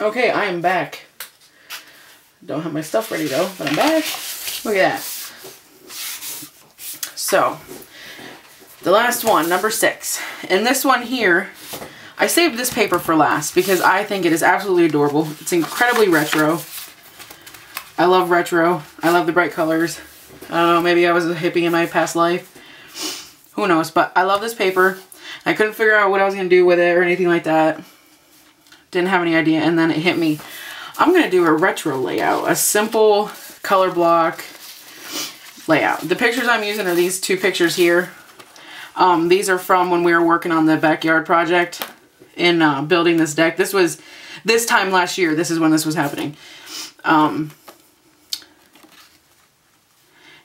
Okay, I am back. Don't have my stuff ready though, but I'm back. Look at that. So, the last one, number 6. And this one here, I saved this paper for last because I think it is absolutely adorable. It's incredibly retro. I love retro. I love the bright colors. I don't know, maybe I was a hippie in my past life. Who knows, but I love this paper. I couldn't figure out what I was going to do with it or anything like that. Didn't have any idea, and then it hit me. I'm going to do a retro layout, a simple color block layout. The pictures I'm using are these 2 pictures here. These are from when we were working on the backyard project in building this deck. This was this time last year. This is when this was happening.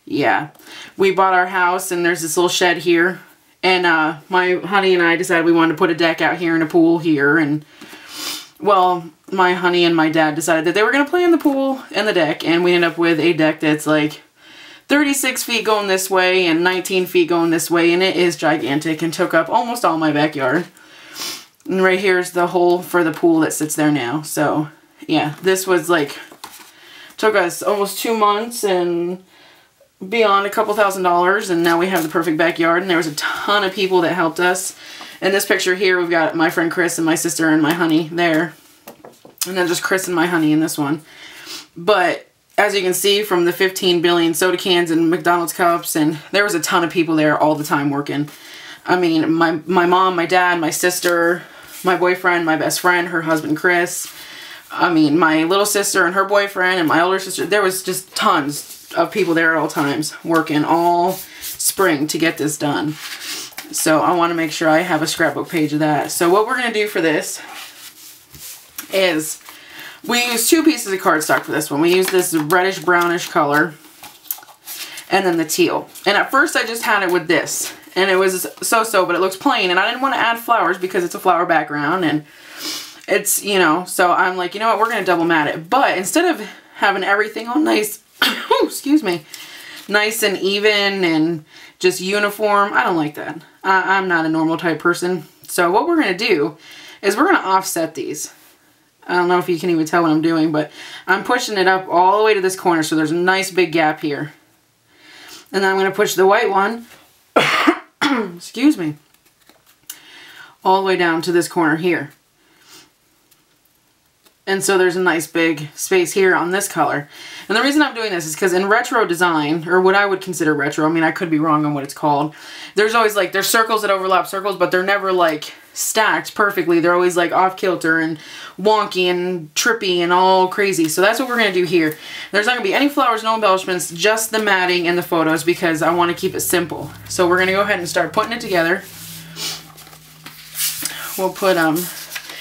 Yeah, we bought our house and there's this little shed here. And my honey and I decided we wanted to put a deck out here and a pool here. And well, my honey and my dad decided that they were going to play in the pool and the deck. And we ended up with a deck that's like 36 feet going this way and 19 feet going this way. And it is gigantic and took up almost all my backyard. And right here is the hole for the pool that sits there now. So yeah, this was like, took us almost 2 months and beyond a couple $1,000s, and now we have the perfect backyard. And there was a ton of people that helped us. In this picture here, we've got my friend Chris and my sister and my honey there. And then just Chris and my honey in this one. But as you can see from the 15 billion soda cans and McDonald's cups, and there was a ton of people there all the time working. I mean, my mom, my dad, my sister, my boyfriend, my best friend, her husband Chris. I mean, my little sister and her boyfriend and my older sister. There was just tons of people there at all times working all spring to get this done. So I want to make sure I have a scrapbook page of that. So what we're going to do for this is we use 2 pieces of cardstock for this one. We use this reddish brownish color and then the teal. And at first I just had it with this and it was so-so, but it looks plain, and I didn't want to add flowers because it's a flower background and it's, you know, so I'm like, you know what, we're going to double mat it. But instead of having everything all nice, excuse me, nice and even and just uniform, I don't like that. I'm not a normal type person. So what we're going to do is we're going to offset these. I don't know if you can even tell what I'm doing, but I'm pushing it up all the way to this corner, so there's a nice big gap here. And then I'm going to push the white one, excuse me, all the way down to this corner here. And so there's a nice big space here on this color. And the reason I'm doing this is because in retro design, or what I would consider retro, I mean, I could be wrong on what it's called. There's always like, there's circles that overlap circles, but they're never like stacked perfectly. They're always like off kilter and wonky and trippy and all crazy. So that's what we're going to do here. There's not going to be any flowers, no embellishments, just the matting and the photos because I want to keep it simple. So we're going to go ahead and start putting it together. We'll put,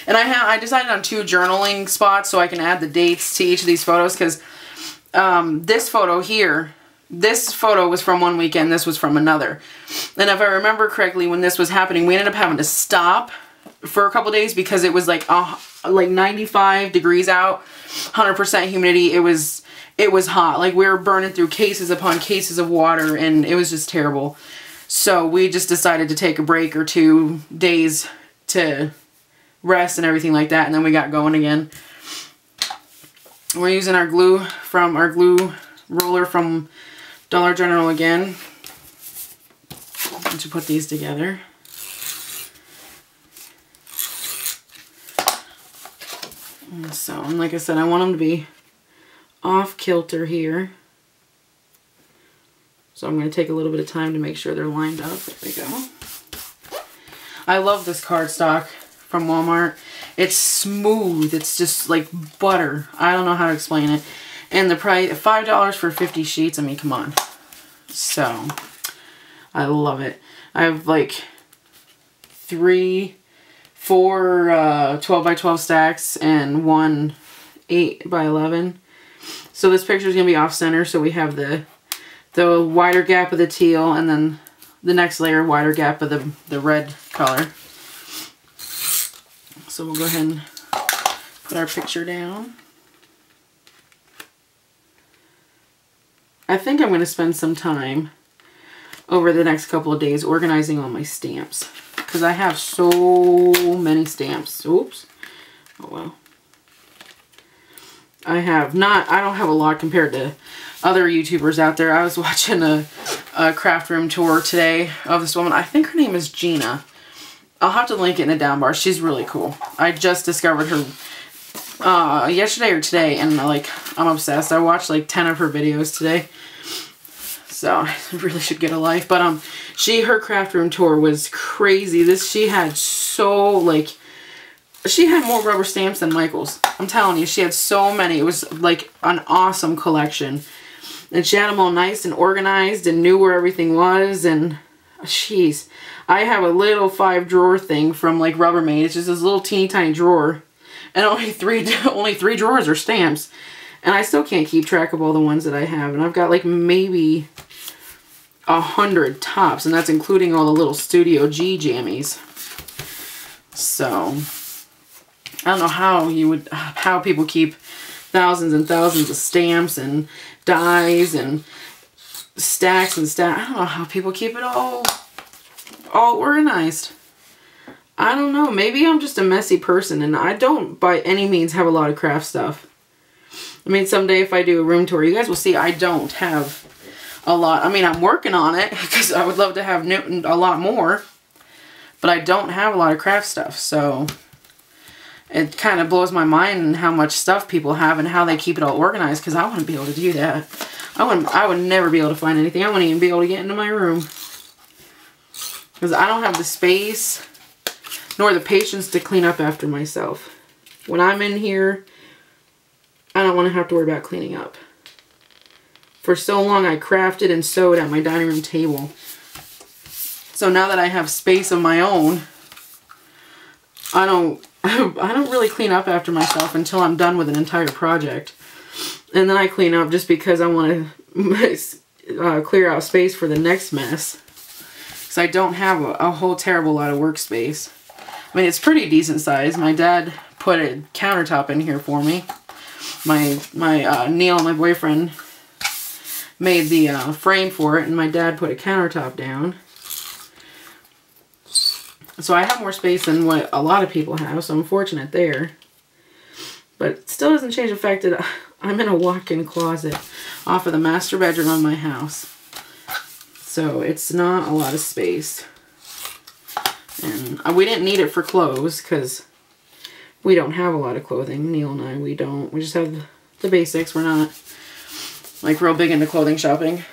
and I decided on 2 journaling spots so I can add the dates to each of these photos because this photo here, this photo was from one weekend, this was from another. And if I remember correctly, when this was happening, we ended up having to stop for a couple days because it was like 95 degrees out, 100% humidity. It was hot. Like we were burning through cases upon cases of water and it was just terrible. So we just decided to take a break or 2 days to rest and everything like that, and then we got going again. We're using our glue roller from Dollar General again to put these together. And so, and like I said, I want them to be off kilter here. So I'm going to take a little bit of time to make sure they're lined up. There we go. I love this cardstock from Walmart. It's smooth. It's just like butter. I don't know how to explain it. And the price, $5 for 50 sheets. I mean, come on. So, I love it. I have like 4 12 by 12 stacks and 1 8 by 11. So this picture is going to be off center. So we have the wider gap of the teal and then the next layer wider gap of the red color. So we'll go ahead and put our picture down. I think I'm going to spend some time over the next couple of days organizing all my stamps because I have so many stamps. Oops. Oh well. I don't have a lot compared to other YouTubers out there. I was watching a craft room tour today of this woman. I think her name is Gina. I'll have to link it in the down bar. She's really cool. I just discovered her yesterday or today, and like, I'm obsessed. I watched like 10 of her videos today. So I really should get a life. But her craft room tour was crazy. She had she had more rubber stamps than Michael's. I'm telling you, she had so many. It was like an awesome collection. And she had them all nice and organized and knew where everything was. And jeez, I have a little 5-drawer thing from like Rubbermaid. It's just this little teeny tiny drawer. And only three drawers are stamps. And I still can't keep track of all the ones that I have. And I've got like maybe 100 tops. And that's including all the little Studio G jammies. So I don't know how people keep thousands and thousands of stamps and dies and stacks and stacks. I don't know how people keep it all organized. I don't know. Maybe I'm just a messy person, and I don't by any means have a lot of craft stuff. I mean, someday if I do a room tour, you guys will see I don't have a lot. I mean, I'm working on it because I would love to have a lot more, but I don't have a lot of craft stuff, so it kind of blows my mind how much stuff people have and how they keep it all organized, because I wouldn't be able to do that. I would never be able to find anything. I wouldn't even be able to get into my room, because I don't have the space nor the patience to clean up after myself. When I'm in here, I don't want to have to worry about cleaning up. For so long, I crafted and sewed at my dining room table. So now that I have space of my own, I don't really clean up after myself until I'm done with an entire project. And then I clean up just because I want to clear out space for the next mess. So I don't have a whole terrible lot of workspace. I mean, it's pretty decent size. My dad put a countertop in here for me. Neil, my boyfriend, made the frame for it, and my dad put a countertop down. So I have more space than what a lot of people have, so I'm fortunate there. But it still doesn't change the fact that I'm in a walk-in closet off of the master bedroom of my house. So it's not a lot of space. And we didn't need it for clothes because we don't have a lot of clothing. Neil and I, we don't. We just have the basics. We're not like real big into clothing shopping.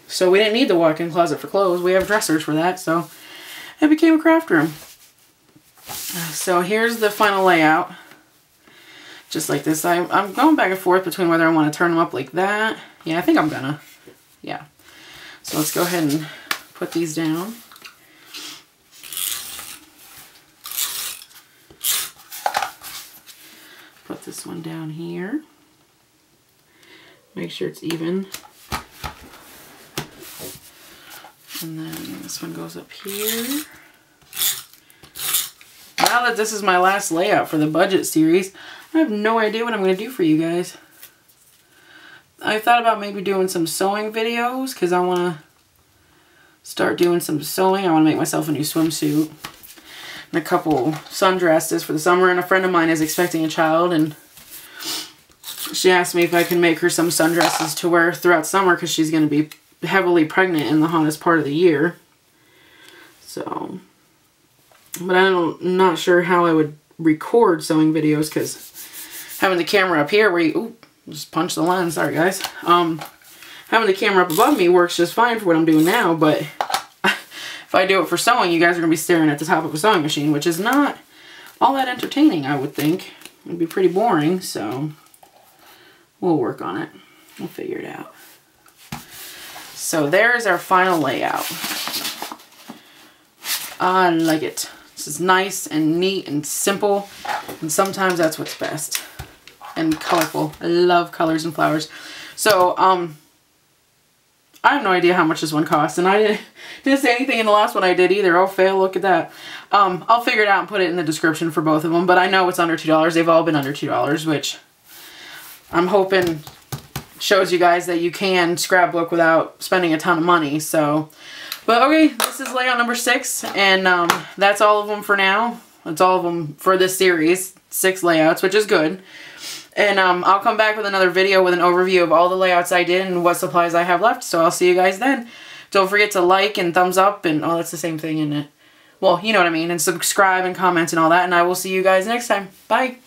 So we didn't need the walk-in closet for clothes. We have dressers for that, so it became a craft room. So here's the final layout. Just like this. I'm going back and forth between whether I want to turn them up like that. Yeah, I think I'm gonna. Yeah. So let's go ahead and put these down. Put this one down here. Make sure it's even. And then this one goes up here. Now that this is my last layout for the budget series, I have no idea what I'm going to do for you guys. I thought about maybe doing some sewing videos because I want to start doing some sewing. I want to make myself a new swimsuit and a couple sundresses for the summer. And a friend of mine is expecting a child, and she asked me if I can make her some sundresses to wear throughout summer because she's going to be heavily pregnant in the hottest part of the year. So, but I'm not sure how I would record sewing videos because having the camera up here where you, ooh, just punch the lens, sorry guys. Having the camera up above me works just fine for what I'm doing now, but if I do it for sewing, you guys are going to be staring at the top of a sewing machine, which is not all that entertaining, I would think. It'd be pretty boring, so we'll work on it. We'll figure it out. So there's our final layout. I like it. This is nice and neat and simple, and sometimes that's what's best. And colorful. I love colors and flowers. So, I have no idea how much this one costs, and I didn't say anything in the last one I did either. Oh, fail, look at that. I'll figure it out and put it in the description for both of them, but I know it's under $2. They've all been under $2, which I'm hoping shows you guys that you can scrapbook without spending a ton of money. So, but okay, this is layout number 6, and that's all of them for now. That's all of them for this series. 6 layouts, which is good. And I'll come back with another video with an overview of all the layouts I did and what supplies I have left. So I'll see you guys then. Don't forget to like and thumbs up and, oh, that's the same thing, isn't it? Well, you know what I mean. And subscribe and comment and all that. And I will see you guys next time. Bye.